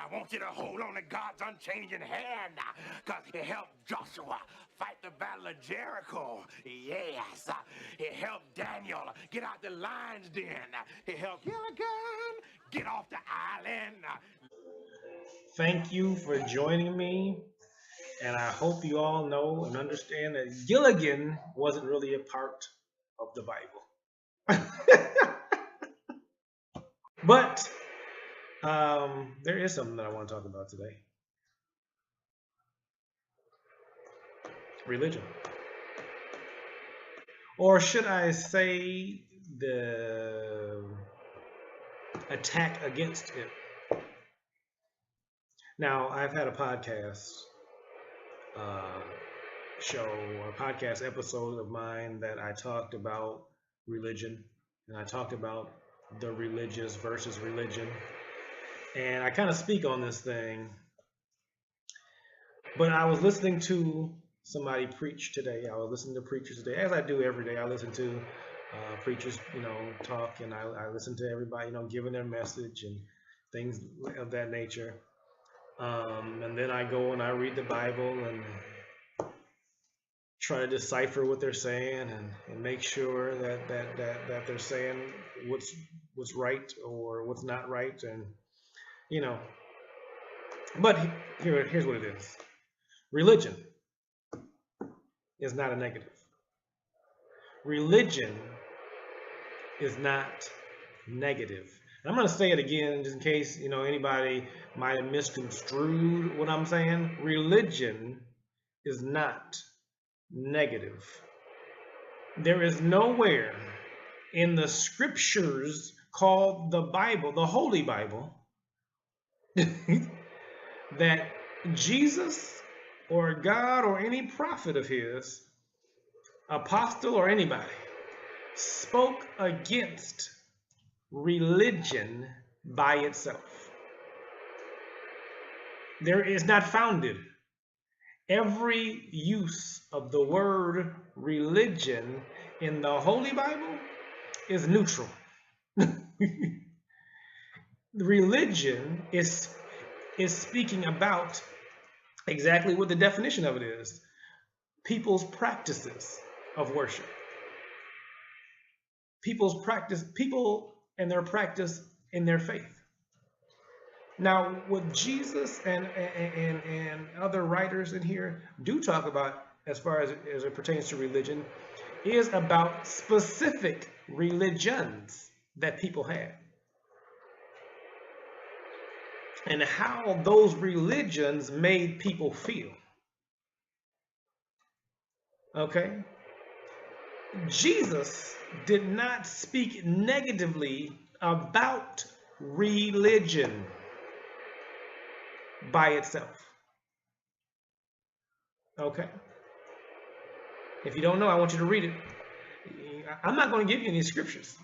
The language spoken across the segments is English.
I want you to hold on to God's unchanging hand, because it helped Joshua fight the battle of Jericho. Yes. It helped Daniel get out the lion's den. It helped Gilligan get off the island. Thank you for joining me. And I hope you all know and understand that Gilligan wasn't really a part of the Bible. But there is something that I want to talk about today. Religion. Or should I say the attack against it. Now, I've had a podcast show or podcast episode of mine that I talked about religion, and I talked about the religious versus religion, and I kind of speak on this thing. But I was listening to somebody preach today. I was listening to preachers today, as I do every day. I listen to preachers, talk, and I listen to everybody, giving their message and things of that nature. And then I go and I read the Bible and try to decipher what they're saying and make sure that they're saying what's right or what's not right, and But here's what it is. Religion is not a negative. Religion is not negative. And I'm going to say it again just in case anybody might have misconstrued what I'm saying. Religion is not negative. There is nowhere in the scriptures called the Bible, the Holy Bible, that Jesus or God or any prophet of his, apostle or anybody, spoke against religion by itself. There is not founded. Every use of the word religion in the Holy Bible is neutral. Religion is speaking about exactly what the definition of it is: people's practices of worship. People and their practice in their faith. Now, what Jesus and other writers in here do talk about, as far as it pertains to religion, is about specific religions that people had, and how those religions made people feel. Okay? Jesus did not speak negatively about religion by itself. Okay? If you don't know, I want you to read it. I'm not going to give you any scriptures.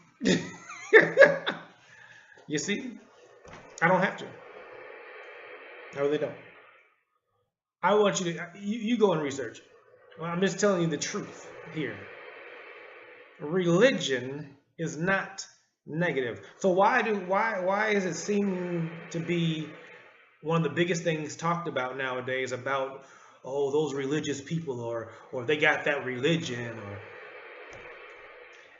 You see? I don't have to. I really don't. I want you to, you go and research. Well, I'm just telling you the truth here. Religion is not negative. So why does it seem to be one of the biggest things talked about nowadays about, oh, those religious people, or they got that religion, or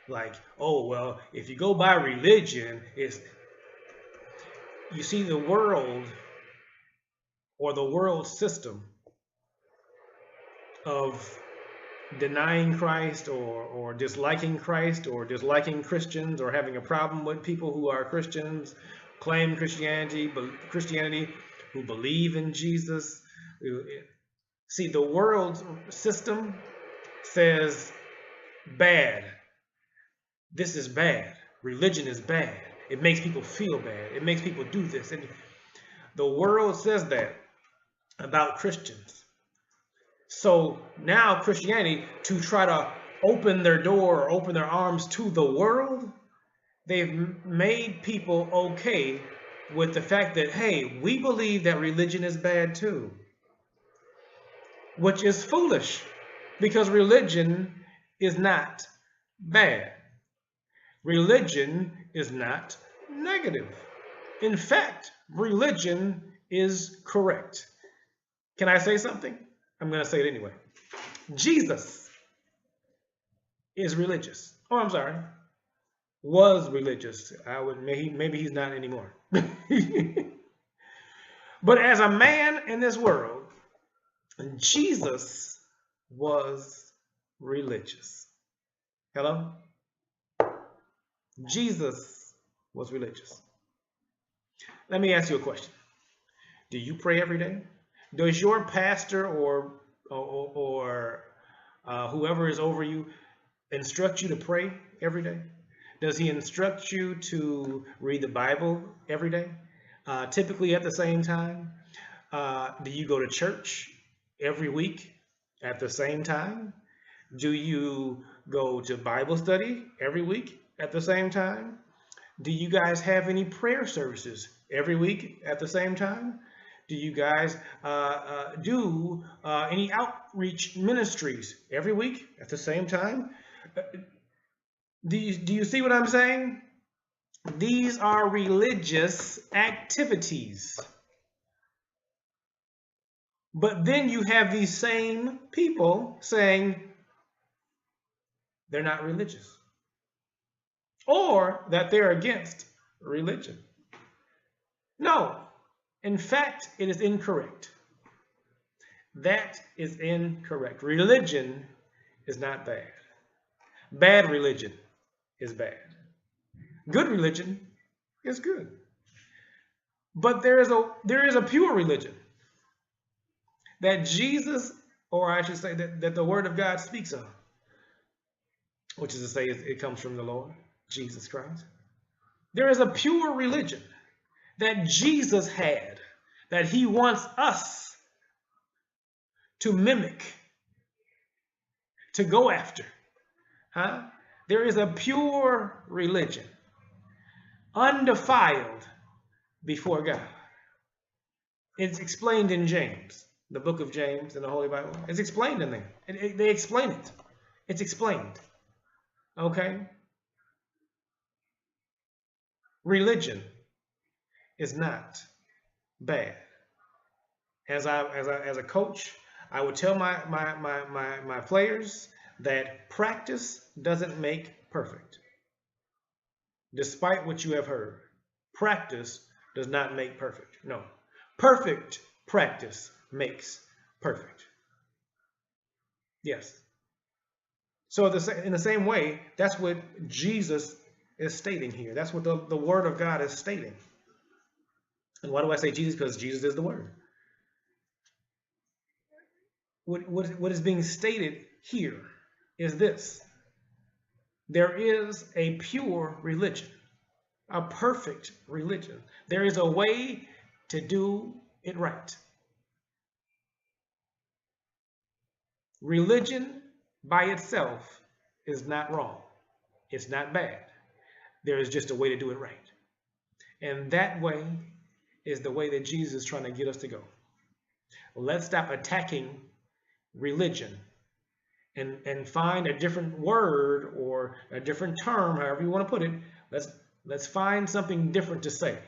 like, oh, well, if you go by religion, you see, the world, or the world system of denying Christ, or disliking Christ, or disliking Christians, or having a problem with people who are Christians, claim Christianity, who believe in Jesus. See, the world system says bad. This is bad. Religion is bad. It makes people feel bad. It makes people do this. And the world says that about Christians. So now Christianity, to try to open their door or open their arms to the world, they've made people okay with the fact that, hey, we believe that religion is bad too. Which is foolish, because religion is not bad. Religion is not negative. In fact, religion is correct. Can I say something? I'm going to say it anyway. Jesus is religious. Oh, I'm sorry. Was religious. Maybe he's not anymore. But as a man in this world, Jesus was religious. Hello? Jesus was religious. Let me ask you a question. Do you pray every day? Does your pastor or whoever is over you instruct you to pray every day? Does he instruct you to read the Bible every day? Typically at the same time? Do you go to church every week at the same time? Do you go to Bible study every week at the same time? Do you guys have any prayer services every week at the same time? Do you guys do any outreach ministries every week at the same time? Do you see what I'm saying? These are religious activities. But then you have these same people saying they're not religious, or that they're against religion. No, in fact, it is incorrect. That is incorrect. Religion is not bad. Bad religion is bad. Good religion is good. But there is a pure religion that Jesus, or I should say that the Word of God speaks of, which is to say it comes from the Lord, Jesus Christ. There is a pure religion that Jesus had, that he wants us to mimic, to go after. There is a pure religion, undefiled before God. It's explained in James, the book of James in the Holy Bible. It's explained in there. They explain it. It's explained. Okay? Religion is not bad. As a coach, I would tell my players that practice doesn't make perfect. Despite what you have heard, practice does not make perfect. No. Perfect practice makes perfect. Yes. So in the same way, that's what Jesus is stating here. That's what the Word of God is stating. And why do I say Jesus? Because Jesus is the Word. What is being stated here is this. There is a pure religion, a perfect religion. There is a way to do it right. Religion by itself is not wrong. It's not bad. There is just a way to do it right. And that way is the way that Jesus is trying to get us to go. Let's stop attacking religion and find a different word or a different term, however you want to put it. Let's find something different to say.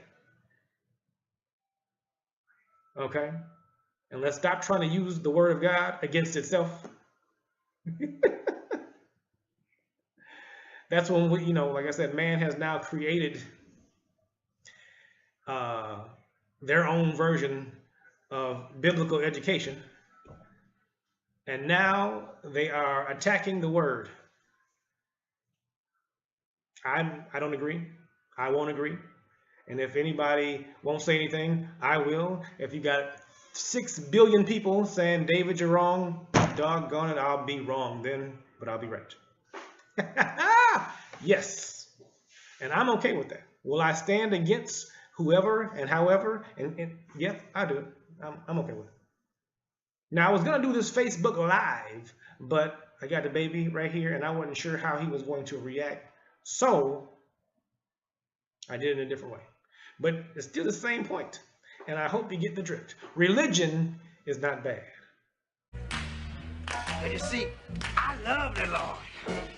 Okay? And let's stop trying to use the Word of God against itself. That's when we, like I said, man has now created their own version of biblical education. And now they are attacking the Word. I don't agree. I won't agree. And if anybody won't say anything, I will. If you got 6 billion people saying, David, you're wrong, doggone it, I'll be wrong then, but I'll be right. Yes. And I'm okay with that. Will I stand against whoever and however? And yes, I do. I'm okay with it. Now, I was going to do this Facebook Live, but I got the baby right here, and I wasn't sure how he was going to react. So I did it in a different way. But it's still the same point, and I hope you get the drift. Religion is not bad. But you see, I love the Lord.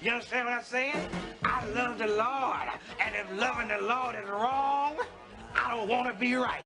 You understand what I'm saying? I love the Lord. And if loving the Lord is wrong, I don't want to be right.